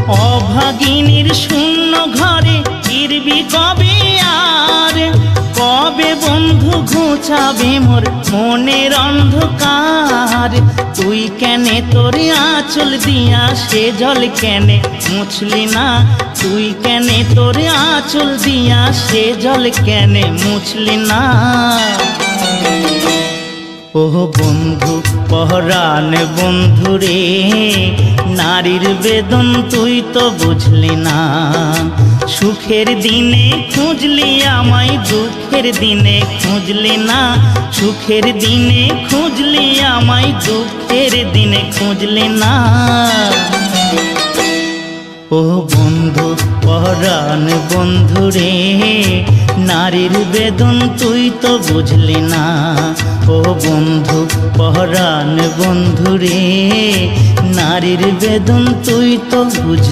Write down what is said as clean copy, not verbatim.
অভাগিনীর শূন্য ঘরে ফিরবি কবে আর, কবে বন্ধু ঘুচাবে মোর মনের অন্ধকার। তুই কেনে তোর আঁচল দিয়া সে জল কেনে মুছলি না, তুই কেনে তোর আঁচল দিয়া সে জল কেনে মুছলি না। ও বন্ধু পহরান বন্ধু রে, নারীর বেদন তুই তো বুঝলি না। সুখের দিনে খুঁজলি আমায়, দুঃখের দিনে খুঁজলি না। সুখের দিনে খুঁজলি আমায়, দুঃখের দিনে খুঁজলি না। ও বন্ধু পহরান বন্ধু রে, নারীর বেদন তুই তো বুঝলি না। ও বন্ধু পহরান বন্ধু রে, নারীর বেদন তুই তো বুঝলি